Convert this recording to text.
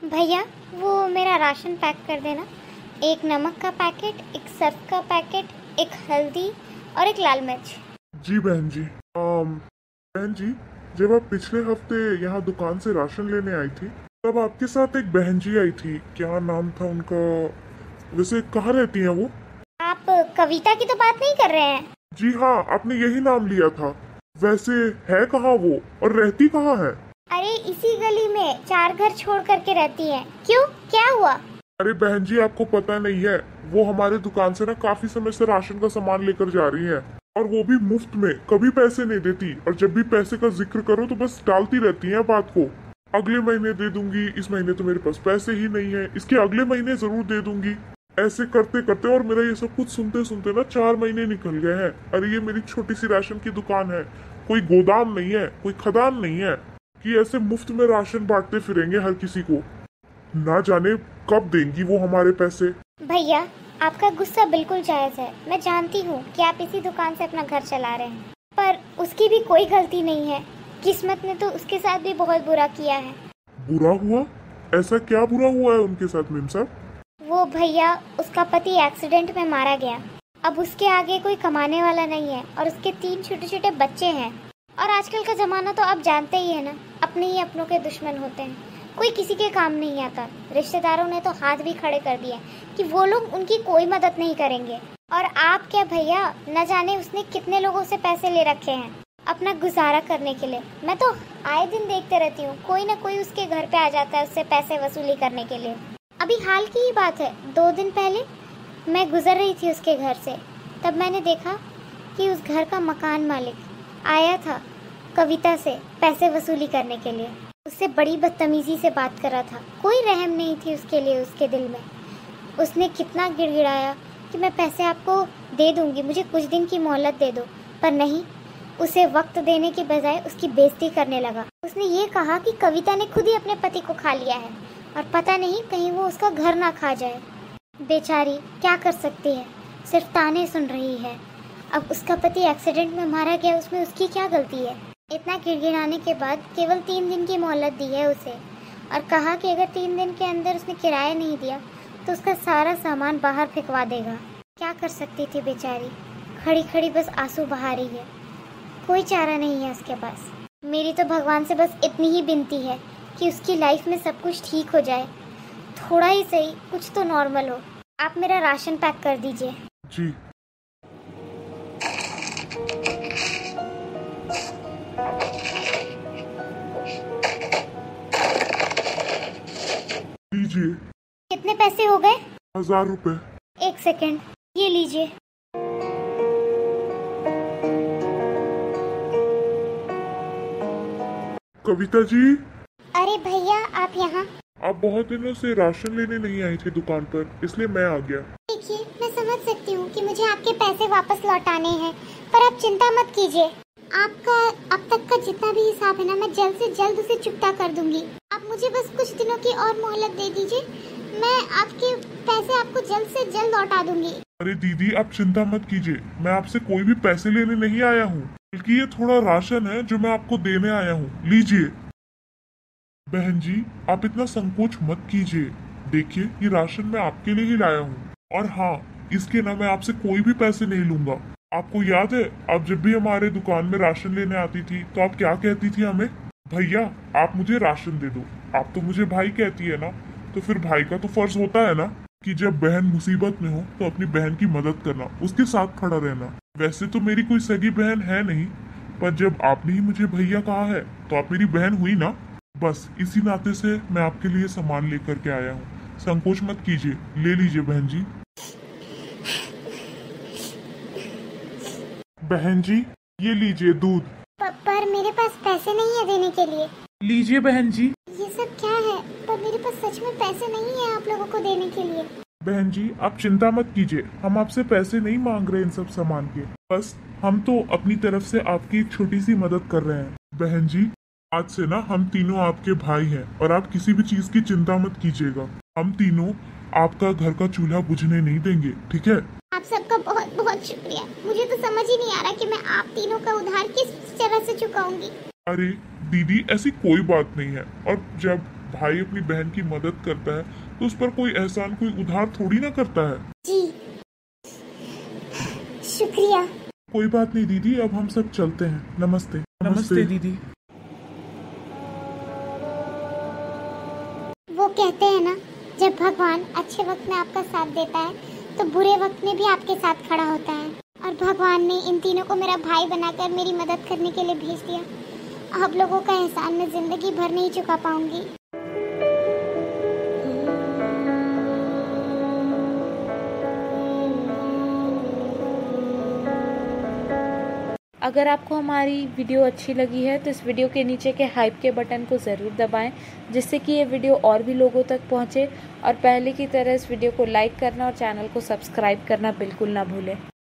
भैया वो मेरा राशन पैक कर देना। एक नमक का पैकेट, एक सर्फ का पैकेट, एक हल्दी और एक लाल मिर्च। जी बहन जी। बहन जी, जब आप पिछले हफ्ते यहाँ दुकान से राशन लेने आई थी तब आपके साथ एक बहन जी आई थी, क्या नाम था उनका? वैसे कहाँ रहती हैं वो? आप कविता की तो बात नहीं कर रहे हैं? जी हाँ, आपने यही नाम लिया था। वैसे है कहाँ वो और रहती कहाँ है? अरे इसी गली में 4 घर छोड़ करके रहती है। क्यों, क्या हुआ? अरे बहन जी, आपको पता नहीं है, वो हमारे दुकान से ना काफी समय से राशन का सामान लेकर जा रही है और वो भी मुफ्त में, कभी पैसे नहीं देती। और जब भी पैसे का जिक्र करो तो बस टालती रहती है बात को। अगले महीने दे दूंगी, इस महीने तो मेरे पास पैसे ही नहीं है, इसके अगले महीने जरूर दे दूंगी। ऐसे करते करते और मेरा ये सब कुछ सुनते सुनते ना 4 महीने निकल गए हैं। अरे ये मेरी छोटी सी राशन की दुकान है, कोई गोदाम नहीं है, कोई खदान नहीं है कि ऐसे मुफ्त में राशन बांटते फिरेंगे हर किसी को। ना जाने कब देंगी वो हमारे पैसे। भैया आपका गुस्सा बिल्कुल जायज है। मैं जानती हूँ कि आप इसी दुकान से अपना घर चला रहे हैं, पर उसकी भी कोई गलती नहीं है। किस्मत ने तो उसके साथ भी बहुत बुरा किया है। बुरा हुआ? ऐसा क्या बुरा हुआ है उनके साथ मेम साहब? वो भैया, उसका पति एक्सीडेंट में मारा गया। अब उसके आगे कोई कमाने वाला नहीं है और उसके 3 छोटे छोटे बच्चे हैं। और आजकल का जमाना तो आप जानते ही है ना, अपने ही अपनों के दुश्मन होते हैं, कोई किसी के काम नहीं आता। रिश्तेदारों ने तो हाथ भी खड़े कर दिए कि वो लोग उनकी कोई मदद नहीं करेंगे। और आप क्या भैया, न जाने उसने कितने लोगों से पैसे ले रखे हैं अपना गुजारा करने के लिए। मैं तो आए दिन देखते रहती हूँ, कोई ना कोई उसके घर पे आ जाता है उससे पैसे वसूली करने के लिए। अभी हाल की ही बात है, 2 दिन पहले मैं गुजर रही थी उसके घर से, तब मैंने देखा कि उस घर का मकान मालिक आया था कविता से पैसे वसूली करने के लिए। उससे बड़ी बदतमीजी से बात कर रहा था, कोई रहम नहीं थी उसके लिए उसके दिल में। उसने कितना गिड़गिड़ाया कि मैं पैसे आपको दे दूंगी, मुझे कुछ दिन की मोहलत दे दो, पर नहीं, उसे वक्त देने के बजाय उसकी बेइज्जती करने लगा। उसने ये कहा कि कविता ने खुद ही अपने पति को खा लिया है और पता नहीं कहीं वो उसका घर ना खा जाए। बेचारी क्या कर सकती है, सिर्फ ताने सुन रही है। अब उसका पति एक्सीडेंट में मारा गया, उसमें उसकी क्या गलती है? इतना गिड़गिड़ाने के बाद केवल 3 दिन की मोहलत दी है उसे और कहा कि अगर 3 दिन के अंदर उसने किराया नहीं दिया तो उसका सारा सामान बाहर फेंकवा देगा। क्या कर सकती थी बेचारी, खड़ी खड़ी बस आंसू बहा रही है, कोई चारा नहीं है उसके पास। मेरी तो भगवान से बस इतनी ही विनती है कि उसकी लाइफ में सब कुछ ठीक हो जाए, थोड़ा ही सही, कुछ तो नॉर्मल हो। आप मेरा राशन पैक कर दीजिए। जी। लीजिए। कितने पैसे हो गए? 1000 रुपए। 1 सेकेंड, ये लीजिए। कविता जी। अरे भैया आप यहाँ? आप बहुत दिनों से राशन लेने नहीं आई थी दुकान पर, इसलिए मैं आ गया। देखिए, मैं समझ सकती हूँ कि मुझे आपके पैसे वापस लौटाने हैं, पर आप चिंता मत कीजिए। आपका अब तक का जितना भी हिसाब है ना, मैं जल्द से जल्द उसे चुकता कर दूंगी। आप मुझे बस कुछ दिनों की और मोहलत दे दीजिए, मैं आपके पैसे आपको जल्द से जल्द लौटा दूंगी। अरे दीदी, आप चिंता मत कीजिए, मैं आपसे कोई भी पैसे लेने नहीं आया हूँ, बल्कि ये थोड़ा राशन है जो मैं आपको देने आया हूँ, लीजिए। बहन जी, आप इतना संकोच मत कीजिए, देखिए ये राशन मैं आपके लिए ही लाया हूँ। और हाँ, इसके ना मैं आपसे कोई भी पैसे नहीं लूंगा। आपको याद है, आप जब भी हमारे दुकान में राशन लेने आती थी तो आप क्या कहती थी हमें? भैया आप मुझे राशन दे दो। आप तो मुझे भाई कहती है ना, तो फिर भाई का तो फर्ज होता है ना कि जब बहन मुसीबत में हो तो अपनी बहन की मदद करना, उसके साथ खड़ा रहना। वैसे तो मेरी कोई सगी बहन है नहीं, पर जब आपने ही मुझे भैया कहा है तो आप मेरी बहन हुई ना। बस इसी नाते से मैं आपके लिए सामान लेकर के आया हूँ, संकोच मत कीजिए, ले लीजिए बहन जी। बहन जी, ये लीजिए दूध। पर मेरे पास पैसे नहीं है देने के लिए। लीजिए बहन जी। ये सब क्या है? पर मेरे पास सच में पैसे नहीं है आप लोगों को देने के लिए। बहन जी आप चिंता मत कीजिए, हम आपसे पैसे नहीं मांग रहे इन सब सामान के, बस हम तो अपनी तरफ से आपकी एक छोटी सी मदद कर रहे हैं। बहन जी आज से ना हम तीनों आपके भाई हैं और आप किसी भी चीज की चिंता मत कीजिएगा। हम तीनों आपका घर का चूल्हा बुझने नहीं देंगे, ठीक है? आप सबका बहुत बहुत शुक्रिया। मुझे तो समझ ही नहीं आ रहा कि मैं आप तीनों का उधार किस तरह से चुकाऊंगी। अरे दीदी ऐसी कोई बात नहीं है, और जब भाई अपनी बहन की मदद करता है तो उस पर कोई एहसान कोई उधार थोड़ी ना करता है। जी शुक्रिया। कोई बात नहीं दीदी, अब हम सब चलते हैं। नमस्ते। नमस्ते दीदी। वो कहते हैं ना, जब भगवान अच्छे वक्त में आपका साथ देता है तो बुरे वक्त में भी आपके साथ खड़ा होता है। और भगवान ने इन तीनों को मेरा भाई बनाकर मेरी मदद करने के लिए भेज दिया। आप लोगों का एहसान मैं जिंदगी भर नहीं चुका पाऊंगी। अगर आपको हमारी वीडियो अच्छी लगी है तो इस वीडियो के नीचे के हाइप के बटन को ज़रूर दबाएं, जिससे कि ये वीडियो और भी लोगों तक पहुंचे। और पहले की तरह इस वीडियो को लाइक करना और चैनल को सब्सक्राइब करना बिल्कुल ना भूलें।